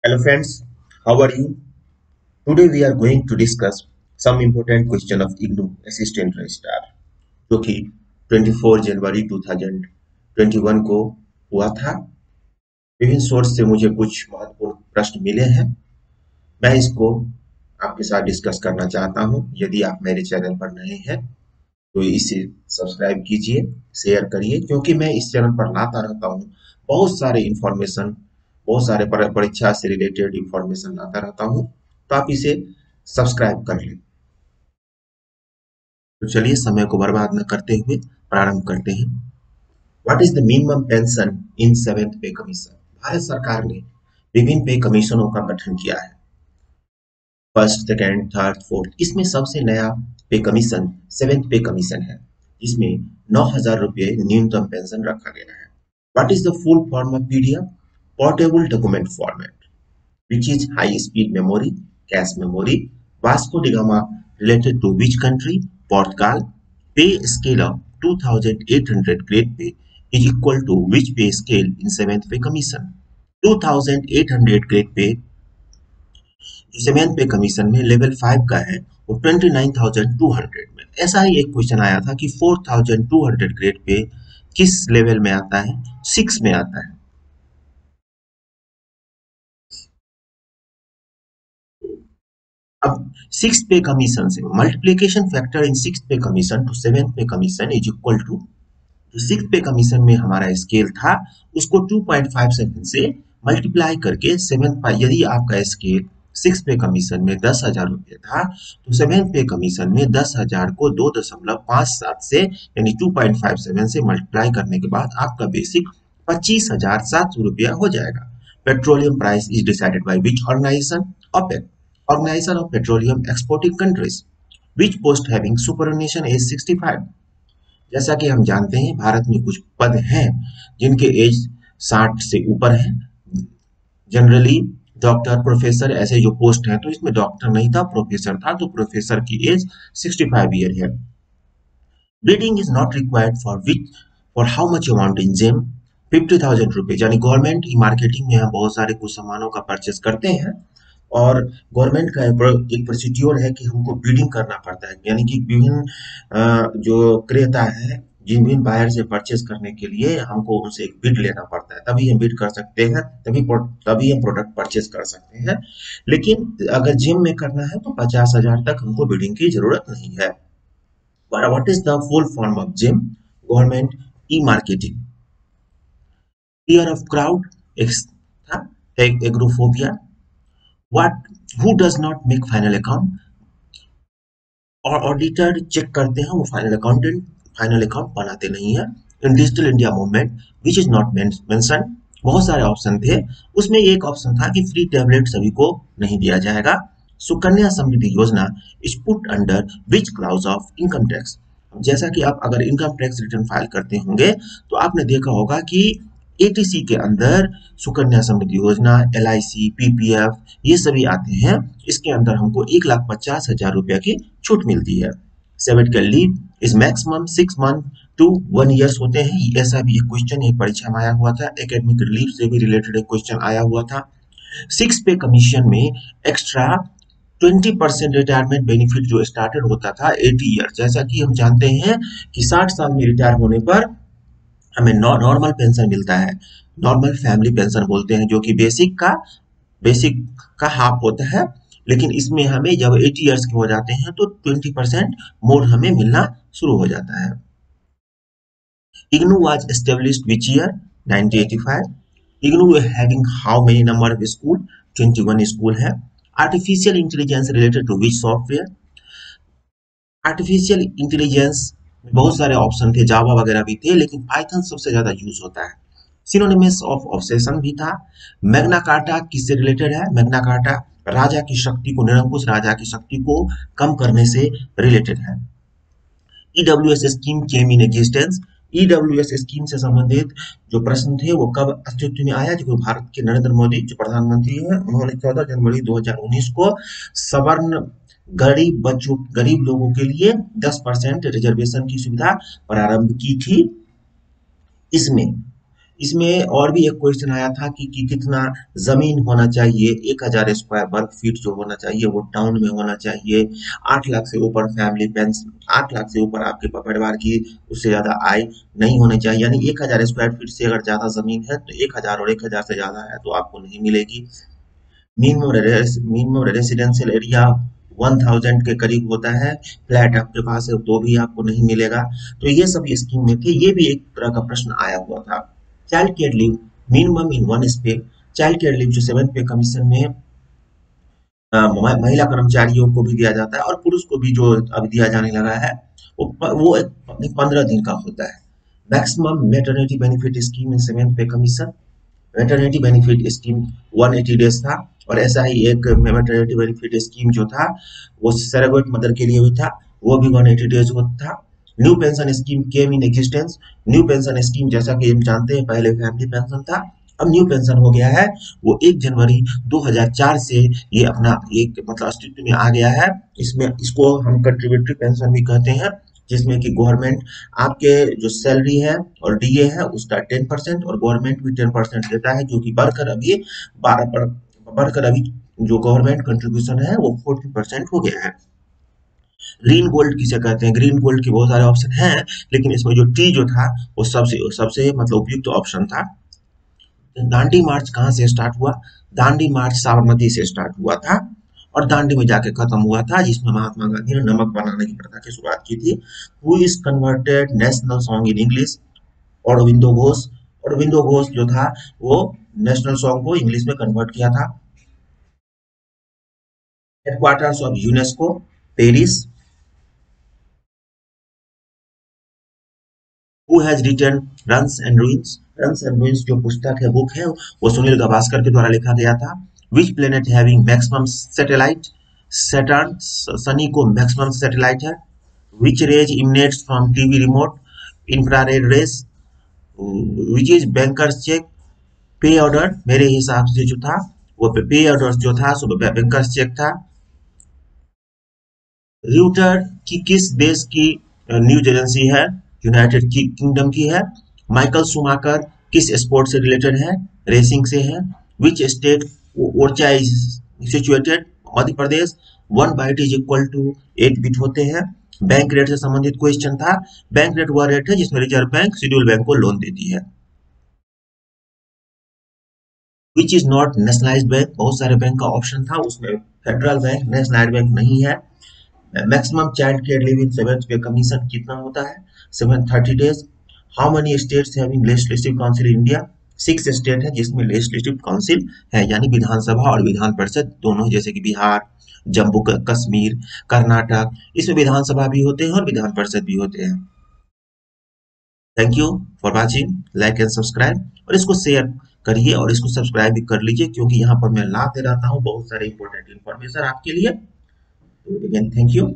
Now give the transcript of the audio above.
Hello friends, how are you? Today we are going to discuss some important question of IGNOU Assistant Registrar जो कि 24 जनवरी 2021 को हुआ था। विभिन्न सोर्स से मुझे कुछ महत्वपूर्ण प्रश्न मिले हैं। मैं इसको आपके साथ डिस्कस करना चाहता हूं। यदि आप मेरे चैनल पर नए हैं तो इसे सब्सक्राइब कीजिए, शेयर करिए, क्योंकि मैं इस चैनल पर लाता रहता हूँ बहुत सारे इंफॉर्मेशन, बहुत सारे परीक्षा से रिलेटेड इंफॉर्मेशन लाता रहता हूँ। तो आप इसे सब्सक्राइब कर लें। तो चलिए समय को बर्बाद न करते हुए प्रारंभ करते हैं। What is the minimum pension in seventh पे कमीशन? भारत सरकार ने विभिन्न पे कमीशनों का गठन किया है। First, second, third, fourth. इसमें सबसे नया पे कमीशन सेवेंथ पे कमीशन है, जिसमें 9,000 रुपये न्यूनतम पेंशन रखा गया है। What is the full form of PDF? Portable document format, which is high speed memory, cache memory. Vasco da Gama related to which country? Portugal. Pay scale of 2,800 grade pay is equal to which pay scale in 7th pay commission? 2,800 grade pay जो 7th पे commission में level 5 का है वो 29,200 में। ऐसा ही एक question आया था कि 4,200 ग्रेड पे किस लेवल में आता है? 6 में आता है। अब 6th पे कमीशन से मल्टीप्लिकेशन फैक्टर इन 6th पे कमीशन टू 7th पे कमीशन इज इक्वल टू, जो 6th पे कमीशन में हमारा स्केल था उसको 2.57 से मल्टीप्लाई करके 7th पे, यदि आपका स्केल 6th पे कमीशन में 10,000 रुपये था तो 7th पे कमीशन में 10,000 को 2.57 से यानी 2.57 से मल्टीप्लाई करने के बाद आपका बेसिक 25,700 रुपया हो जाएगा। Petroleum price is decided by which organization? OPEC, Organization of Petroleum Exporting Countries. Which post having superannuation age 65? जैसा कि हम जानते हैं भारत में कुछ पद हैं जिनके एज 60 से ऊपर है। जनरली डॉक्टर, प्रोफेसर ऐसे जो पोस्ट हैं, तो इसमें डॉक्टर नहीं था, प्रोफेसर था, तो प्रोफेसर की एज 65 ईयर है। Breeding is not required for how much amount in GeM? 50,000 rupees. यानी गवर्नमेंट ई मार्केटिंग में हम बहुत सारे कुछ सामानों का परचेस करते हैं और गवर्नमेंट का एक प्रोसीड्योर है कि हमको बिडिंग करना पड़ता है, यानी कि विभिन्न जो क्रेता है जिन विभिन्न बायर से परचेस करने के लिए हमको उनसे एक बिड लेना पड़ता है, तभी हम बिड कर सकते हैं, तभी हम प्रोडक्ट परचेस कर सकते हैं। लेकिन अगर जिम में करना है तो 50,000 तक हमको बिडिंग की जरूरत नहीं है। What is the full form of GeM? Government e marketing. Fear of crowd था, agoraphobia. What, who does not make final account? और ऑडिटर चेक करते हैं, वो फाइनल अकाउंट बनाते नहीं है। In digital India movement which is not mention, बहुत सारे ऑप्शन थे, उसमें एक ऑप्शन था कि फ्री टैबलेट सभी को नहीं दिया जाएगा। Sukanya Samriddhi Yojana is put under which clause of income tax? जैसा कि आप अगर इनकम टैक्स रिटर्न फाइल करते होंगे तो आपने देखा होगा कि एटीसी के अंदर सुकन्या समृद्धि योजना, LIC, PPF ये सभी आते हैं। इसके अंदर हमको 1,50,000 रुपया की छूट मिलती है। Sabbatical leave is maximum 6 month to 1 years होते हैं। ऐसा भी एक क्वेश्चन एक परीक्षा में आया हुआ था, एकेडमिक रिलीफ से भी रिलेटेड एक क्वेश्चन आया हुआ था। 6 पे कमीशन में एक्स्ट्रा 20% रिटायरमेंट बेनिफिट जो स्टार्टेड होता था 80 ईयर, जैसा कि हम जानते हैं कि 60 साल में रिटायर होने पर हमें नॉर्मल पेंशन मिलता है, नॉर्मल फैमिली पेंशन बोलते हैं, जो कि बेसिक का हाफ होता है। लेकिन इसमें हमें जब 80 इयर्स के हो जाते हैं तो 20% मोर हमें मिलना शुरू हो जाता है। IGNOU was established which year? 1985। IGNOU having how many number of school? 21 school है। Artificial intelligence related to which software? Artificial intelligence में बहुत सारे ऑप्शन थे, जावा वगैरह भी थे, लेकिन पाइथन सबसे ज्यादा यूज होता है। सिनोनिमस ऑफ ऑब्सेशन भी था। मैग्ना कार्टा किससे रिलेटेड है? मैग्ना कार्टा राजा की शक्ति को, निरंकुश राजा की शक्ति को कम करने से रिलेटेड है। EWS scheme came in existence? EWS scheme से संबंधित जो प्रश्न थे वो कब अस्तित्व में आया? जो भारत के नरेंद्र मोदी जो प्रधानमंत्री हैं उन्होंने 14 जनवरी 2019 को सवर्ण गरीब लोगों के लिए 10% रिजर्वेशन की सुविधा प्रारंभ की थी। इसमें इसमें और भी एक क्वेश्चन आया था कि कितना जमीन होना चाहिए, 1000 स्क्वायर वर्ग फीट जो होना चाहिए वो टाउन में होना चाहिए, 8 लाख से ऊपर फैमिली पेंशन, 8 लाख से ऊपर आपके परिवार की उससे ज्यादा आय नहीं होनी चाहिए, यानी 1000 स्क्वायर फीट से अगर ज्यादा जमीन है तो 1000 और 1000 से ज्यादा है तो आपको नहीं मिलेगी। मिनिमम रेसिडेंशियल एरिया 1000 के करीब होता है, फ्लैट आपके पास है तो भी आपको नहीं मिलेगा। तो ये सभी स्कीम में थे, ये भी एक तरह का प्रश्न आया हुआ था। Child care leave minimum in one spell, child care leave जो 7th पे कमीशन में महिला कर्मचारियों को भी दिया जाता है और पुरुष को भी जो अब दिया जाने लगा है वो 15 दिन का होता है। Maximum maternity benefit scheme in 7th पे commission, maternity benefit scheme 180 days था, और ऐसा ही एक मैटरनिटी बेनिफिट स्कीम जो था वो सरेगोट मदर के लिए भी था, वो भी 180 डेज था। New pension scheme came in existence, new pension scheme जैसा कि हम जानते हैं पहले फैमिली पेंशन था, अब न्यू पेंशन हो गया है, वो 1 जनवरी 2004 से ये अपना एक मतलब अस्तित्व में आ गया है। इसमें इसको हम कंट्रीब्यूटरी पेंशन भी कहते हैं, जिसमें कि गवर्नमेंट आपके जो सैलरी है और डीए है उसका 10% और गवर्नमेंट भी 10% देता है, जो कि बढ़कर अभी जो गवर्नमेंट कंट्रीब्यूशन है वो 40% हो गया है। ग्रीन गोल्ड किसे कहते हैं, ग्रीन गोल्ड के बहुत सारे ऑप्शन हैं, लेकिन इसमें जो टी जो था वो सबसे सबसे मतलब उपयुक्त ऑप्शन था। दांडी मार्च कहाँ से स्टार्ट हुआ, दांडी मार्च साबरमती से स्टार्ट हुआ था और दांडी में जाके खत्म हुआ था, जिसमें महात्मा गांधी ने नमक बनाने की प्रथा की शुरुआत की थी। Who is converted national song in English, Aurobindo Ghosh, Aurobindo Ghosh जो था वो नेशनल सॉन्ग को इंग्लिश में कन्वर्ट किया था। Headquarters of UNESCO Paris. Who has written runs and ruins, runs and ruins जो पुस्तक है बुक है वो सुनील गावस्कर के द्वारा लिखा गया था। Which planet having maximum satellite, Saturn शनि को मैक्सिमम सैटेलाइट है। Which rays emanates from TV remote, infrared rays. Which is banker's cheque, pay order मेरे हिसाब से जो था वो पे ऑर्डर जो था सो बैंकर्स चेक था। र्यूटर की किस देश की न्यूज एजेंसी है, यूनाइटेड किंगडम की है। माइकल शुमाकर किस स्पोर्ट से रिलेटेड है, रेसिंग से है। Which state Orchha is situated, Madhya Pradesh. 1 byte is equal to 8 bit होते हैं। बैंक रेट से संबंधित क्वेश्चन था, बैंक रेट वह रेट है जिसमें रिजर्व बैंक शेड्यूल बैंक को लोन देती है। विच इज नॉट नेशनलाइज्ड बैंक, बहुत सारे बैंक का ऑप्शन था उसमें फेडरल बैंक नेशनलाइज्ड बैंक नहीं है। मैक्सिमम चाइल्ड केयर लीव इन 7th पे कमीशन कितना होता है, 730 days. How many states having legislative council in India, 6 state है जिसमें लेजिस्लेटिव काउंसिल है, यानी विधानसभा और विधान परिषद दोनों, जैसे कि बिहार, जम्मू कश्मीर, कर्नाटक, इसमें विधानसभा भी होते हैं और विधान परिषद भी होते हैं। Thank you for watching, like and subscribe, और इसको शेयर करिए और इसको सब्सक्राइब भी कर लीजिए, क्योंकि यहाँ पर मैं लाते रहता हूँ बहुत सारे इंपॉर्टेंट इन्फॉर्मेशन आपके लिए। Again thank you.